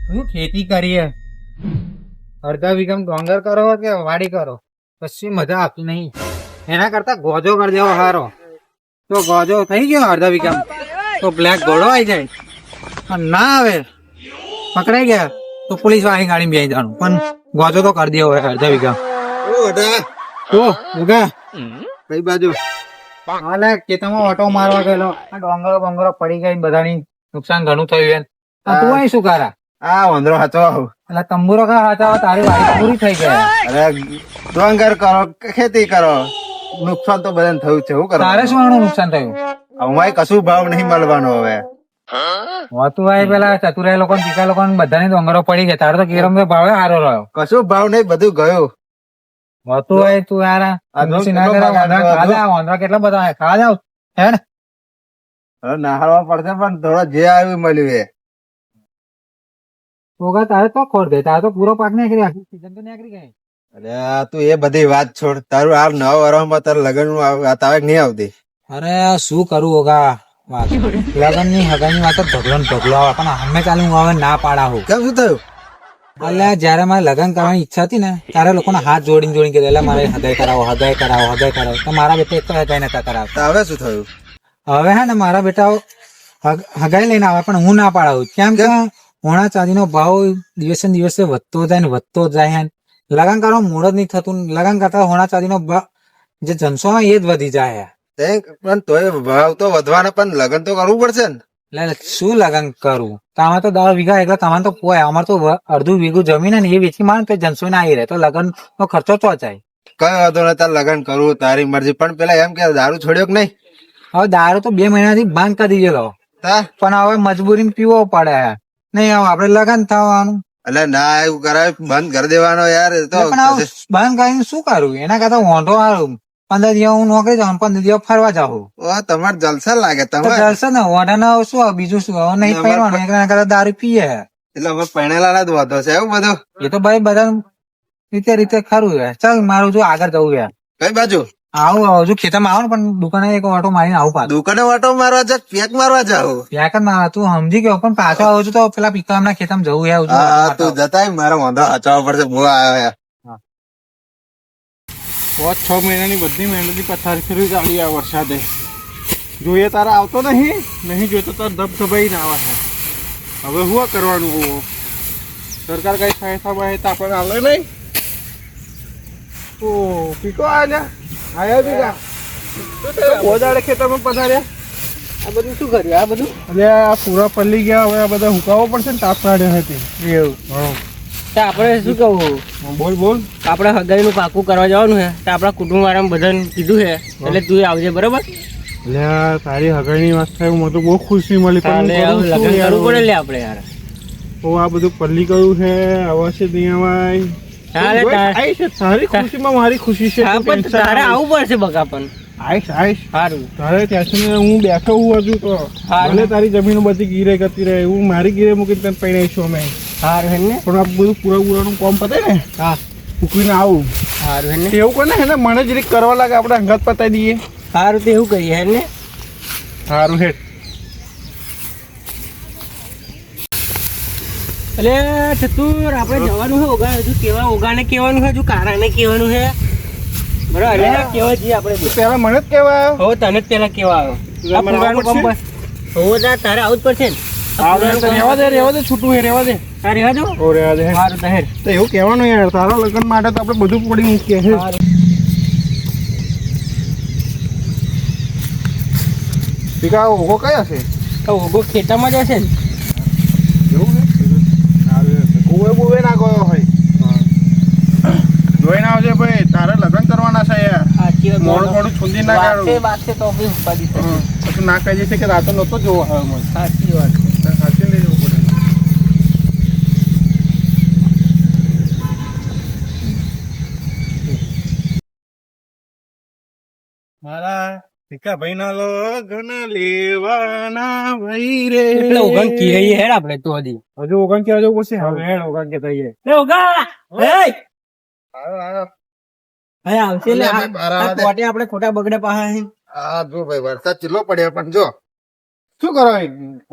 શું ખેતી કરીએ? અડધા વીઘામાં ડોંગર કરો કે વાડી કરો, કશી મજા આપતી નહીં. એના કરતા ગોજો કરી દેવો હારો. તો ગોજો થઈ ગયો અડધા વીઘામાં તો બ્લેક ઘોડો આવી જાય. પણ ના આવે, પકડાઈ ગયા તો પોલીસ વાળી ગાડી બેસી જવાનું. પણ ગોજો તો કરી દેવો અડધા વીઘામાં. તો ઉગા કઈ બાજુ? હાલે ખેતરમાં ઓટો મારવા ગયેલો. આ ડોંગરો બોંગરો પડી ગઈ, બધાની નુકસાન ઘણું થયું એમ. તું અહીં શું કરા? આ વાંદરો હતો. એટલે તંબુરો કા હતા, તારી વાડી પૂરી થઈ ગઈ. અરે ડોંગર કરો કે ખેતી કરો, નુકસાન તો બધાને થયું છે. શું કરો? તારે શું આનું નુકસાન થયું? અમારે કશું ભાવ નહીં મળવાનો હવે. હોતું ભાઈ પેલા ચતુરાઈ લોકો ટીકા લોકો બધાની ડોંગરો પડી ગયા. તારે તો કેરમ ભાવે સારો રહ્યો. કશું ભાવ નહીં, બધું ગયું. હોતું ભાઈ તું યાર વાંદરા કેટલા બધા ખાવા જાવ હેડ. હવે નાહવા પડશે, પણ થોડો જે આવ્યું મળ્યું એ. ઓગા તારે તો ખોટ ગઈ, તારે તો પૂરો પાક નીકળી, આખી સીઝન તો નીકળી ગઈ. અરે તું એ બધી વાત છોડ. તારું આ નવા વર્ષમાં તારે લગ્ન નું વાત આવે કે નહીં આવતી? અરે શું કરું ઓગા, લગન ની હગન ની વાત ઢગલો ને ઢગલો આવે, પણ અમે ચાલુ આવે ના પાડા હું. કેમ શું થયું? એટલે જયારે મારે લગ્ન કરવાની ઈચ્છા હતી ને, ત્યારે લોકોને હાથ જોડીને કીધું એટલે મારે હગાઈ કરાવો, હગાઈ કરાવો, હગાઈ કરાવો. તો મારા બેટા એક તો હગાઈ નતા કરાવતા. હવે શું થયું? હવે હે ને મારા બેટા હગાઈ લઈને આવે, પણ હું ના પાડાવું. કેમ કે હોણા ચાંદીનો ભાવ દિવસે ને દિવસે વધતો જાય ને વધતો જાય. લગ્ન કરવા મૂળ જ નહીં થતું. લગ્ન કરતા હોણા ચાંદીનો ભાવ જે જનસો હોય એ જ વધી જાય. પણ તોય ભાવ તો વધવાના, પણ લગ્ન તો કરવું પડશે ને. એટલે શું લગ્ન કરું? તમે તો 10 વીઘા એટલે તમારે તો પોય, અમારે તો અડધું વીઘું જમીન ને એ વેચી મારે તો જનસો ના આવી રહે, તો લગ્ન નો ખર્ચો તો જાય. કઈ વાંધો નહીં, તાર લગ્ન કરવું તારી મરજી. પણ પેલા એમ કે દારૂ છોડ્યો કે નહીં? હવે દારૂ તો 2 મહિનાથી બંધ કરી દીધેલો, પણ હવે મજબૂરી પીવો પડે. નહીં હવે આપડે લગ્ન થવાનું. એટલે ના એવું કરાય, બંધ કરી દેવાનો યાર. એ તો બંધ કરીને શું કરું? એના કરતા વાંધો હારું. 15 દિવસ હું નોકરી જાઉં, 15 દિવસ ફરવા જાઉં. તમારે જલસા લાગે. તમે જલસા ને વાંઢા શું બીજું શું? હવે નહીં પહેરવાનું, એના કરતા દારૂ પીએ. એટલે હવે પહેણેલા જ વાંધો છે એવું બધું. એ તો ભાઈ બધા રીતે ખરું યાર. ચાલ મારું જો આગળ જવું યાર. કઈ બાજુ? આવું હજુ ખેતરમાં આવો ને, પણ દુકાને એક ઓટો મારીને આવું પાછું. દુકાને ઓટો મારવા જા, પેક મારવા જાવ? પેક જ મારવા. તું સમજી ગયો, પણ પાછો આવું છું તો પેલા પિકઅપ ના ખેતરમાં જવું યાર. તું જતા મારો વાંધો હચાવવા પડશે. હું આવ્યો 5-6 મહિનાની બધી મહેનતની પથારી ફેરવી ચાલી આ વરસાદે. જોઈએ તારા આવતો નહીં જોઈતો તાર ધબધબાઈ ના આવે છે. હવે શું કરવાનું? સરકાર કઈ સહાયતા બહાયતા આપણને આવે નહીં. ઓ પીકો આયા પીકા ઓજાડે ખેતરમાં પથાર્યા. આ બધું શું કર્યું? આ બધું એટલે આ પૂરા પલ્લી ગયા. હવે આ બધા હુકાવો પડશે ને, તાપ કાઢ્યા હતી એવું. આપડે શું કહું? બોલ. આપડે હગાઈ નું પાકું કરવા જવાનું છે, તો આપડા કુટુંબ વાળા બધાને કીધું છે, એટલે તું આવજે બરોબર. એટલે તારી હગાઈની વાત થાય મને તો બહુ ખુશી મળી. લગ્ન કરવું પડે લે આપડે યાર. આ બધું પલ્લી કયું છે, અવશ્ય તારી ખુશીમાં મારી ખુશી છે. તારે આવું પડશે બકા. પણ આઈશ સારું. તારે ત્યાં હું બેઠો હું હજુ તો ભલે તારી જમીનો બધી ગીરે કરતી રહે, હું મારી ગીરે મૂકીને તને પહેણાઈશું અમે. સારું હે ને. પણ આ બધું પૂરાનું કામ પતે ને, હા મૂકીને આવું. સારું હે ને. એવું કોને હે ને, મને જરીક કરવા લાગે, આપણે અંગત પતાવી દઈએ. સારું તો એવું કરીએ હે ને. સારું હેઠ. એટલે ચતુર આપણે જવાનું છે ઓગા. હજુ ઓગાને કહેવાનું છે, હજુ કારાને કહેવાનું છે બરાબર. એટલે કેવા જઈએ આપણે પેલા મને જ કેવા આવ્યો. હો તને જ પેલા કેવા આવ્યો. આ પુરાનું કામ બસ. હો તારે આવું જ પડશે ને. રેવા દે છૂટું હે, રેવા દે. તારે રેવા દો. રેવા દે. સારું તહેર તો એવું કહેવાનું યાર, તારા લગ્ન માટે તો આપણે બધું પડી મૂકીએ છે. પીકા ઓગો કયા છે? ઓગો ખેતરમાં જ હશે ને. એવું છે? કુવે ના ગયો હોય. જોઈને આવજે ભાઈ, તારે લગ્ન કરવાના છે યાર. મોડું છૂંદી ના કાઢું. બાત તો બી ઉપાડી છે. પછી ના કહી જશે કે રાતો નતો જોવો. સાચી વાત. સાચી લઈ જવું પડે. મારા ભીખાભાઈ ના લગ્ન લેવાના ભાઈ રે. એટલે ઓગણ કીએ હેડ આપણે તો હજી. હજુ ઓગણ ક્યાં જવું પડશે? હવે હેડ ઓગણ કે થઈએ. ઓગા આવ્યો. આવશે લે. આ કોટે આપણે ખોટા બગડે પાહા. હા જો ભાઈ, વરસાદ ચીલો પડ્યો, પણ જો શું કરો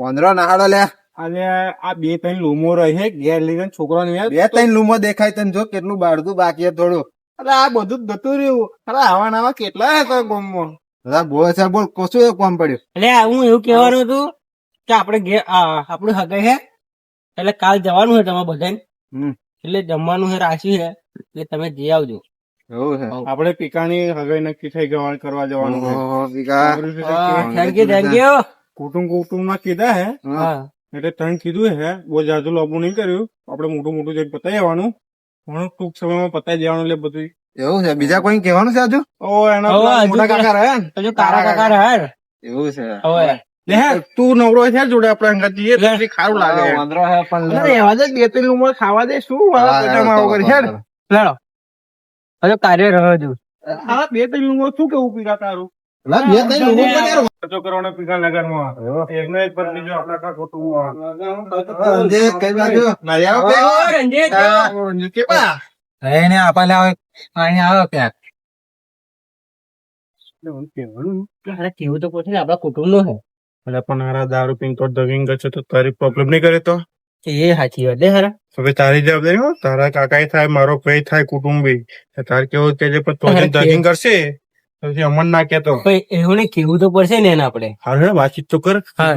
વાંદરો નાહાડો લે. અને આ 2-3 લૂમો રહી છે ઘેર લઈને છોકરાને યાર 2-3 લૂમો દેખાય તને જો કેટલું બાળતું બાકી છે થોડું. અરે આ બધું જ જતું રહ્યું. અરે આવા નવા કેટલા હતા ગામમાં. બધા બોલ છે બોલ કશું એવું કામ પડ્યું. એટલે હું એવું કહેવાનું હતું કે આપણે ઘેર આપણું હગાઈ છે એટલે કાલ જવાનું છે તમારે બધાને. હમ. એટલે જમવાનું છે રાખ્યું છે એટલે તમે જઈ આવજો. એવું છે. આપણે પિકાની હગાઈ નક્કી થઈ ગવાણ કરવા જવાનું છે. ઓહો, ભીખા. Thank you. કુટુંબ માં કીધા હે હા એટલે તને કીધું હે બહુ જાજુ લાંબુ નહીં કર્યું. આપણે મોટું જઈને પતાવી આવવાનું. ઘણું ટૂંક સમયમાં પતાવી દેવાનું એટલે બધું. એવું છે બીજા કોઈ કહેવાનું છે હજુ? એના હવે પેલા હજુ મોટા કાકા રહ્યા ને હજુ તારા કાકા રહ્યા ને? એવું છે. હવે લે હે, તું નવરો છે જોડે આપણે અંગત જઈએ તો પછી ખારું લાગે. વાંદરો છે પણ અરે રહેવા દે 2-3 ઉંમર ખાવા દે શું વાળા પેટામાં આવું કરે છે ને? લડો હજુ કાર્ય રહ્યો છું. આ 2-3 ઉંમર શું કેવું પીરા તારું લા, 2-3 લૂમો પણ યાર. ખર્ચો કરવાનો પીકા નગરમાં એકનો એક પર બીજો આપણા આખા કુટુંબમાં જે કઈ બાજુ ના આવો ઓ, રંજીત, કે બા એને આપા લાવે અહીંયા આવો ક્યાંક. અરે કેવું તો પૂછે ને આપણા કુટુંબ નું છે. એટલે પણ હારા દારૂ પીને તો દગિંગ કરશે તો તારી પ્રોબ્લેમ નહીં કરે તો એ સાચી વાત છે હારા. હવે તારી જવાબદારી હો. તારા કાકા થાય મારો ભાઈ થાય કુટુંબી તારે કેવું કે જે તો દગિંગ કરશે તો પછી અમન ના કેતો પણ એવું ને કેવું તો પડશે ને એને આપણે. હારે વાતચીત તો કર. હા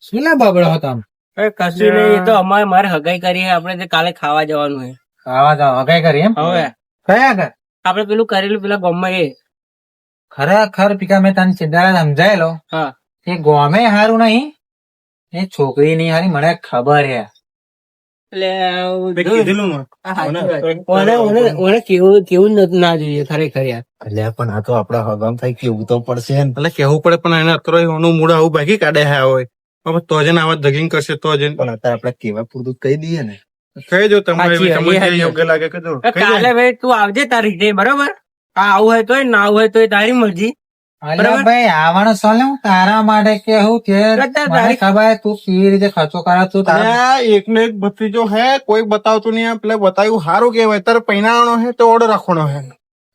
શું ના બાબડો હતા આમ? અરે કશું નહીં, એ તો મારે હગાઈ કરી આપણે તે કાલે ખાવા જવાનું છે. ખાવા જાવ કઈ કરી એમ? હવે કયા ઘર? આપણે પેલું કરેલું પેલા ગામમાં એ. ખરેખર પીકા મેં તને સિદ્ધાર્થ સમજાયેલો હા એ ગોમે હારું નહીં એ છોકરી નહીં હારી મને ખબર હે. એટલે કીધેલું ને. ઓને કેવું ના જોઈએ ખરેખર યાર. અલ્યા પણ આ તો આપડા હગામ થાય કેવું તો પડશે ને. એટલે કેવું પડે પણ એને અત્યારે એનું મૂળ આવું બાકી કાઢે હે હોય હવે તો જ આવા દગિંગ કરશે તો જ પણ અત્યારે આપડે કેવા પૂરતું કહી દઈએ ને. કહી દો તમારે સાચી વાત, તમને એ સાચી યોગ્ય લાગે કે જો કાલે ભાઈ તું આવજે તારી રીતે બરોબર. આવું હોય તોય ના આવું હોય તોય તારી મરજી. અલ્યા ભાઈ આવવાનો સવાલ હું તારા માટે કેવું કે મને ખબર તું કેવી રીતે ખર્ચો કરે તું તારા એકનો એક ભત્રીજો હે કોઈ બતાવતું નહીં પેલે બતાવ્યું સારું કેવાય તારે પૈણાવાનો હે તો ઓર્ડર રાખવાનો હે.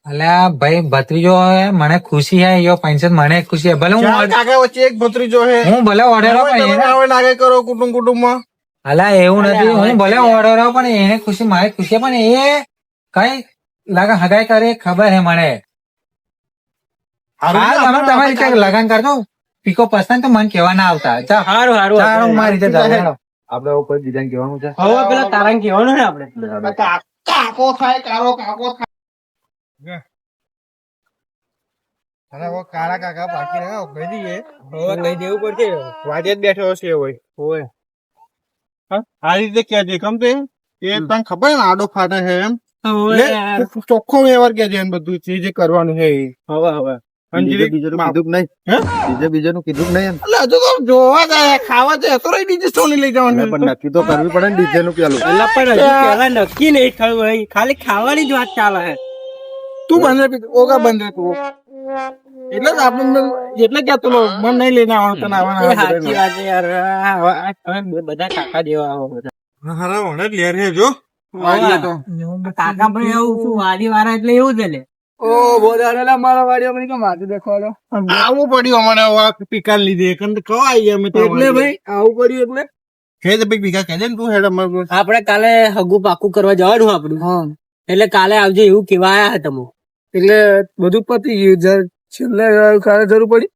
અલ્યા ભાઈ ભત્રીજો હે મને ખુશી હે યો પેન્શન મને ખુશી હે ભલે ચાર કાકા વચ્ચે એક ભત્રીજો હે હું ભલે ઓર્ડર હવે નાગે કરો કુટુંબમાં. અલ્યા એવું નથી હું ભલે ઓર્ડર પણ એને ખુશી મારી ખુશી પણ એ કઈ લાગે હગાઈ કરે ખબર હે મને. તમારી રીતે લગન કરજો પીકો પસંદ તો મને કેવા ના આવતા. સારું ચાલ હું મારી રીતે જાઉં. આપડે ઉપર બીજાને કહેવાનું છે. હવે પેલા તારા કહેવાનું ને આપણે. કાકો થાય કારો કાકો થાય. કાળા કાકા બાકી રહ્યા કહી દઈએ હવે કહી દેવું પડશે. વાજે જ બેઠો હશે હોય આ રીતે કેજે કમ તે એ તને ખબર ને આડો ફાટે છે એમ લે, ચોખ્ખો વ્યવહાર કેજે એમ બધું જે કરવાનું છે એ. હવે બીજું કીધું નહીં. બીજાનું કીધું નહીં એમ. એટલે હજુ તો જોવા જાય ખાવા જાય તો ડીજે સોની લઈ જવાનું પણ નક્કી તો કરવી પડે ને ડીજે નું પેલું. એટલે પણ હજુ પેલા નક્કી નહીં થયું ભાઈ, ખાલી ખાવાની જ વાત ચાલે છે. તું બંધ ઓગા બંધ તું એટલે જ આપણે એટલે કેતો મન નહીં લઈને આવવાનું તને એ આવવાના સાચી વાત છે યાર. હવે બધા કાકા જેવા આવો બધા. હારા વણે જ લેર છે જો કાકા ભાઈ એવું શું વાડી વાળા એટલે એવું છે લે. આવું પડ્યું અમારે પીકા લીધે કવાઈ અમે એટલે ભાઈ આવું કર્યું એટલે હે તો ભાઈ પીકા કહે ને તું હેડ અમારે આપડે કાલે હગું પાકું કરવા જવાનું આપણું એટલે કાલે આવજો એવું કેવા આયા તમે. એટલે બધું પતી ગયું છેલ્લે કાલે જરૂર પડી.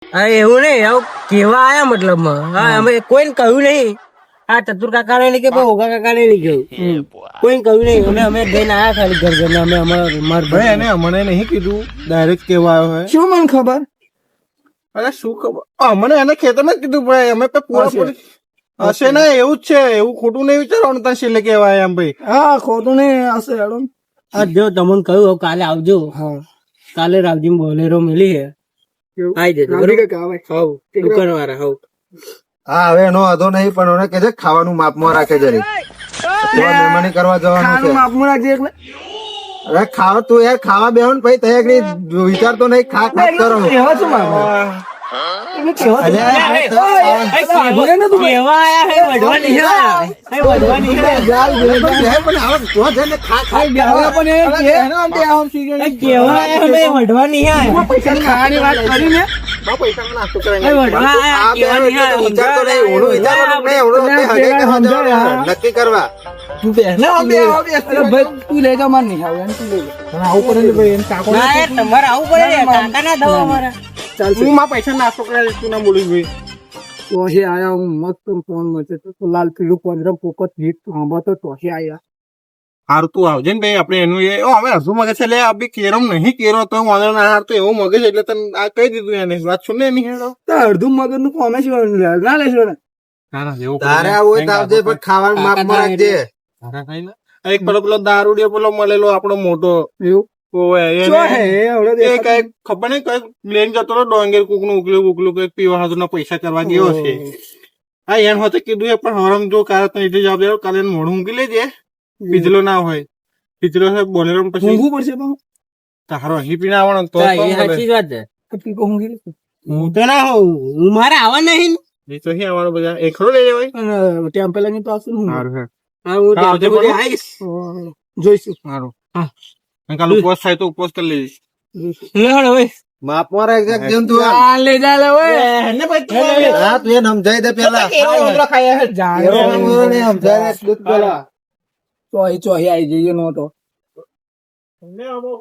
હા એવું નહીં, આવું કેવા આયા મતલબ હા અમે કોઈને કહ્યું નહીં. આ ચતુર કાકા ને કે ઓગા કાકા ને નહીં કહ્યું, કોઈ કહ્યું નહીં. અમે જઈને આયા ખાલી ઘર ઘર અમે ભાઈ એને અમને નહીં કીધું ડાયરેક્ટ કેવા આવ્યો હે શું મને ખબર. અરે શું ખબર અમને એને ખેતરમાં જ કીધું ભાઈ અમે પૂરા હશે ને એવું જ છે એવું ખોટું નહીં વિચારવાનું તને છેલ્લે કેવાય એમ ભાઈ. હા ખોટું નહીં હશે હેડો. હા જો તમને કહ્યું કાલે આવજો. કાલે રાવજી બોલેરો મિલી હે આવી જજો દુકાન વાળા. હવ હા હવે એનો વાંધો નહીં પણ એને કે છે ખાવાનું માપમાં રાખે જરી. મહેમાની કરવા જવાનું છે. માપમાં રાખજે એટલે અરે ખાવા તું યાર ખાવા બેહો ને પછી તૈયાર વિચારતો નહીં ખા ખા કરો. કેવા આયા હે વઢવા નહીં આયા હે વઢવા નહીં આયા કેવા આયા હે વઢવા નહીં આયા ખાવાની વાત કરીને બા પૈસા નાસ્તો કરાવીને વઢવા આયા કેવા નહીં આયા વિચારતો નહીં, ઊંડું વિચારવાનું નહીં, ઊંડું નહીં, હગે કે સમજાવવાનું નક્કી કરવા. ના યાર તમારે આવું પડે ને કાકા ના થવા અમારા હું માં પૈસા નાસ્તો કરાવી તું ના બોલી ભાઈ હારું તું આવજે ને ભાઈ આપણે એનું એ હવે અડધું મગજ છે લે અભી કેરો નહીં કેરો તો વાંધો ના હાર તો એવું મગજ એટલે તને આ કહી દીધું એને વાત સુન ને એની હેડો અડધું મગજ નું કોમે ના લેશો ને ના ના એવું તારે આવું હોય તો આવજે, પણ ખાવાનું માપમાં રાખજે. એક પેલો દારૂડિયો પેલો મળેલો આપણો મોટો એવું ઓવે એ કઈ ખબર નહીં કઈ પ્લેન જતો રહ્યો ડોંગેર કુક નું ઉકલું કઈક પીવા હાથું પૈસા કરવા ગયો છે હા એમ હોતે કીધું એ પણ હરમ જો કાલે તને એટલે જવાબ દેવો કાલે મોઢું મૂકી લેજે પીધલો ના હોય પીધલો છે બોલેરો પછી પડશે તારો અહીં પીને આવવાનો તો એ સાચી જ વાત છે હું તો ના હોઉં હું મારે આવવા નહીં એ તો અહીં આવવાનો બધા એકલો લઈ જવાય ટેમ્પલ તો આવશે સારું છે હા હું હા, આવજે ત્યાં બોલો. આવીશ જોઈશું સારું અને કાલે ઉપવાસ થાય તો ઉપવાસ કરી લેજે લે હળ હવે માપમાં રાખજે જેમ તું એમ. લે જા લે હા, તું એને સમજાઈ દે પેલા. એવો બોલો નહીં, સમજાઈ દે એટલું જ પેલા. ચોહી આવી જઈએ નો તો ને આવો